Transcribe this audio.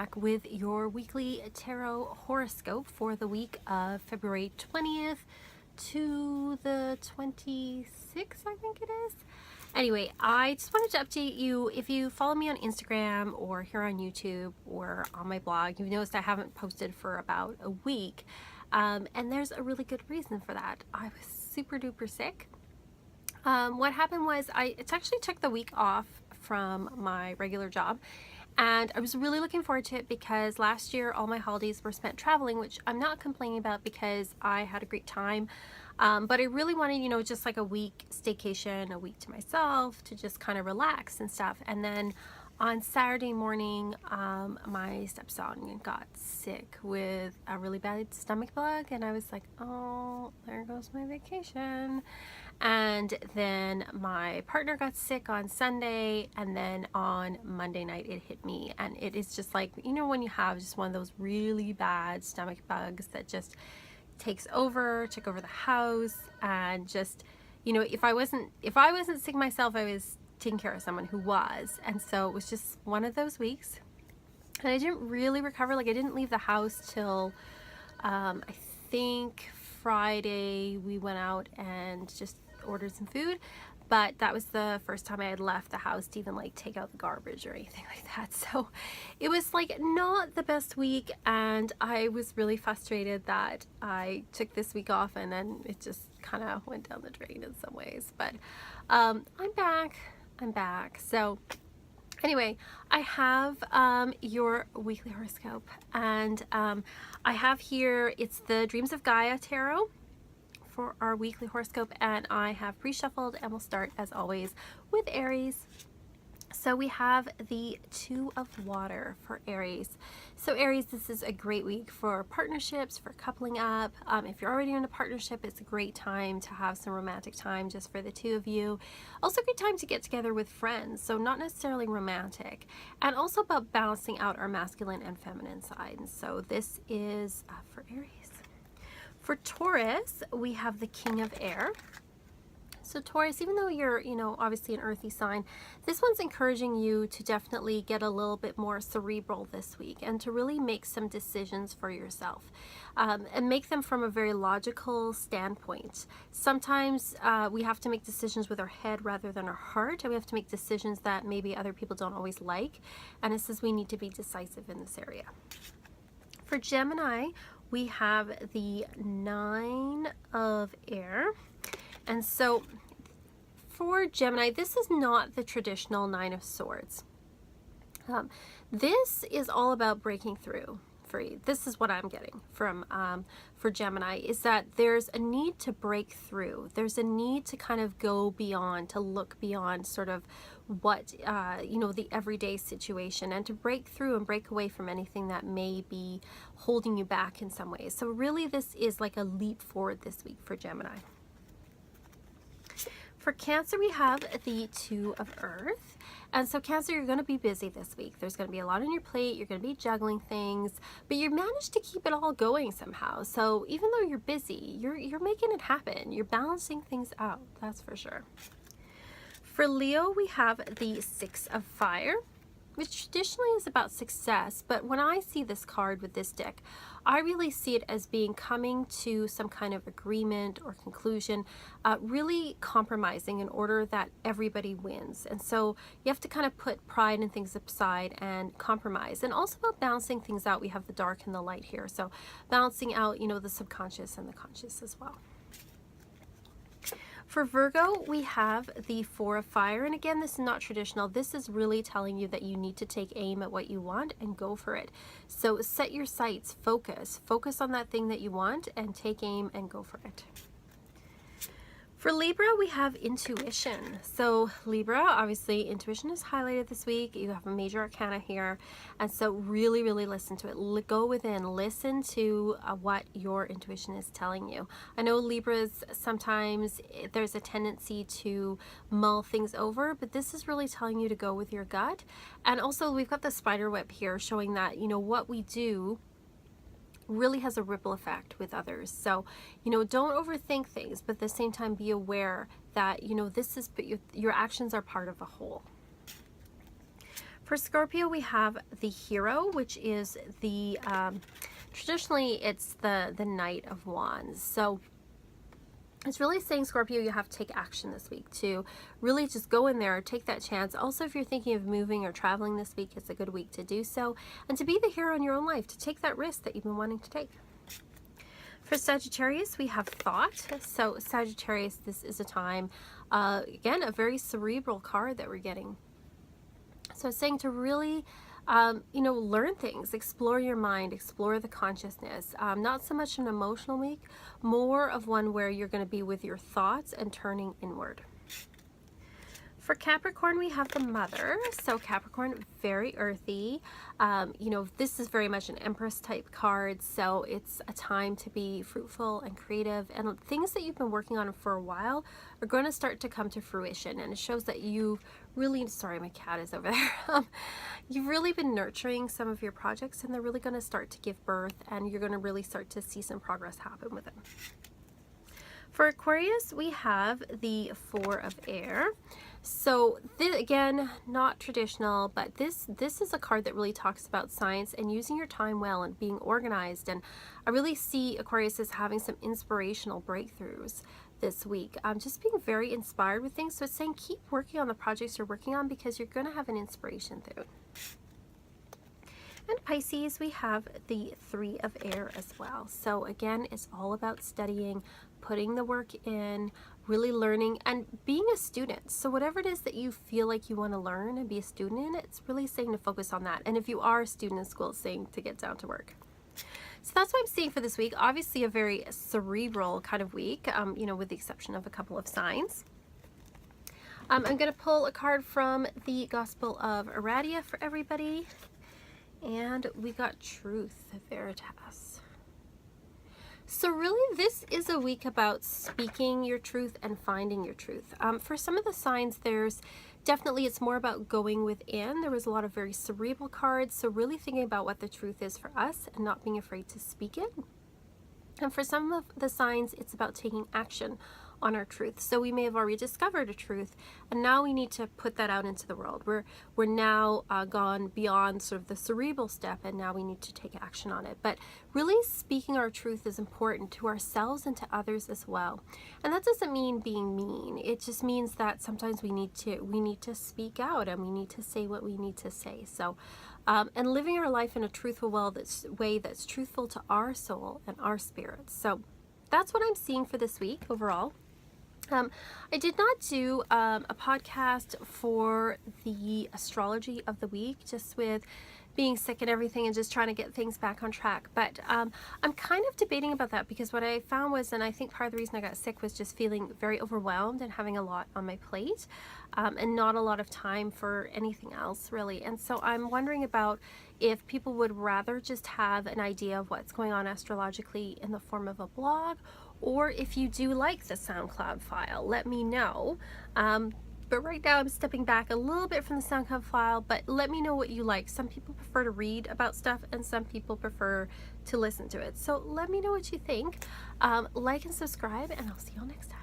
back with your weekly tarot horoscope for the week of February 20th to the 26th, I think it is. Anyway, I just wanted to update you. If you follow me on Instagram or here on YouTube or on my blog, you've noticed I haven't posted for about a week. And there's a really good reason for that. I was super duper sick. What happened was I actually took the week off from my regular job, and I was really looking forward to it because last year all my holidays were spent traveling, which I'm not complaining about because I had a great time. But I really wanted, just like a week staycation, a week to myself to just kind of relax and stuff. And then on Saturday morning, my stepson got sick with a really bad stomach bug, and I was like, oh, there goes my vacation. And then my partner got sick on Sunday, and then on Monday night it hit me. And it is just like, when you have just one of those really bad stomach bugs that just took over the house, and just, if I wasn't sick myself, I was taking care of someone who was. And so it was just one of those weeks, and I didn't really recover. Like, I didn't leave the house till I think Friday. We went out and just ordered some food, but that was the first time I had left the house to even like take out the garbage or anything like that. So it was like not the best week, and I was really frustrated that I took this week off and then it just kind of went down the drain in some ways. But I'm back. So anyway, I have your weekly horoscope, and I have here, it's the Dreams of Gaia Tarot for our weekly horoscope, and I have pre-shuffled, and we'll start as always with Aries. So we have the Two of Water for Aries. So Aries, this is a great week for partnerships, for coupling up. If you're already in a partnership, it's a great time to have some romantic time just for the two of you. Also a good time to get together with friends, so not necessarily romantic. And also about balancing out our masculine and feminine sides. So this is for Aries. For Taurus, we have the King of Air. So Taurus, even though you're, obviously an earthy sign, this one's encouraging you to definitely get a little bit more cerebral this week and to really make some decisions for yourself, and make them from a very logical standpoint. Sometimes we have to make decisions with our head rather than our heart, and we have to make decisions that maybe other people don't always like, and it says we need to be decisive in this area. For Gemini, we have the Nine of Air. And so for Gemini, this is not the traditional Nine of Swords. This is all about breaking through. This is what I'm getting from for Gemini, is that there's a need to break through. There's a need to kind of go beyond, to look beyond sort of what, the everyday situation, and to break through and break away from anything that may be holding you back in some ways. So really this is like a leap forward this week for Gemini. For Cancer, we have the Two of Earth. And so Cancer, you're going to be busy this week. There's going to be a lot on your plate. You're going to be juggling things, but you managed to keep it all going somehow. So even though you're busy, you're making it happen. You're balancing things out, that's for sure. For Leo, we have the Six of Fire, which traditionally is about success, but when I see this card with this deck, I really see it as being coming to some kind of agreement or conclusion, really compromising in order that everybody wins. And so you have to kind of put pride and things aside and compromise. And also about balancing things out, we have the dark and the light here. So balancing out, the subconscious and the conscious as well. For Virgo, we have the Four of Fire, and again, this is not traditional. This is really telling you that you need to take aim at what you want and go for it. So set your sights, focus on that thing that you want, and take aim and go for it. For Libra, we have Intuition. So Libra, obviously intuition is highlighted this week. You have a major arcana here, and so really listen to it. Go within, listen to what your intuition is telling you. I know Libras, sometimes there's a tendency to mull things over, but this is really telling you to go with your gut. And also we've got the spider web here showing that what we do really has a ripple effect with others. So, don't overthink things, but at the same time be aware that, this is, your actions are part of a whole. For Scorpio, we have the Hero, which is the, traditionally it's the Knight of Wands. So it's really saying, Scorpio, you have to take action this week to really just go in there, take that chance. Also, if you're thinking of moving or traveling this week, it's a good week to do so. And to be the hero in your own life, to take that risk that you've been wanting to take. For Sagittarius, we have Thought. So Sagittarius, this is a time, again, a very cerebral card that we're getting. So it's saying to really, you know, learn things, explore your mind, explore the consciousness. Not so much an emotional week, more of one where you're going to be with your thoughts and turning inward. For Capricorn, we have the Mother. So Capricorn, very earthy. You know, this is very much an Empress type card. So it's a time to be fruitful and creative, and things that you've been working on for a while are going to start to come to fruition. And it shows that you've really, sorry, my cat is over there. You've really been nurturing some of your projects, and they're really going to start to give birth, and you're going to really start to see some progress happen with them. For Aquarius, we have the Four of Air. So this, again, not traditional, but this is a card that really talks about science and using your time well and being organized. And I really see Aquarius as having some inspirational breakthroughs this week. Just being very inspired with things. So it's saying keep working on the projects you're working on, because you're going to have an inspiration through it. And Pisces, we have the Three of Air as well. So again, it's all about studying, putting the work in, really learning and being a student. So whatever it is that you feel like you want to learn and be a student in, it's really saying to focus on that. And if you are a student in school, it's saying to get down to work. So that's what I'm seeing for this week. Obviously a very cerebral kind of week, you know, with the exception of a couple of signs. I'm going to pull a card from the Gospel of Aradia for everybody. And we got Truth Veritas. So really this is a week about speaking your truth and finding your truth. For some of the signs, there's definitely, it's more about going within. There was a lot of very cerebral cards, so really thinking about what the truth is for us and not being afraid to speak it. And for some of the signs, it's about taking action on our truth. So we may have already discovered a truth, and now we need to put that out into the world. We're now gone beyond sort of the cerebral step, and now we need to take action on it. But really speaking our truth is important to ourselves and to others as well. And that doesn't mean being mean. It just means that sometimes we need to speak out, and we need to say what we need to say. So and living our life in a truthful way that's truthful to our soul and our spirits. So that's what I'm seeing for this week overall. I did not do a podcast for the astrology of the week, just with being sick and everything and just trying to get things back on track. But I'm kind of debating about that, because what I found was, and I think part of the reason I got sick was just feeling very overwhelmed and having a lot on my plate, and not a lot of time for anything else really. And so I'm wondering about if people would rather just have an idea of what's going on astrologically in the form of a blog, or if you do like the SoundCloud file, let me know. But right now I'm stepping back a little bit from the SoundCloud file, but let me know what you like. Some people prefer to read about stuff, and some people prefer to listen to it. So let me know what you think. Like and subscribe, and I'll see you all next time.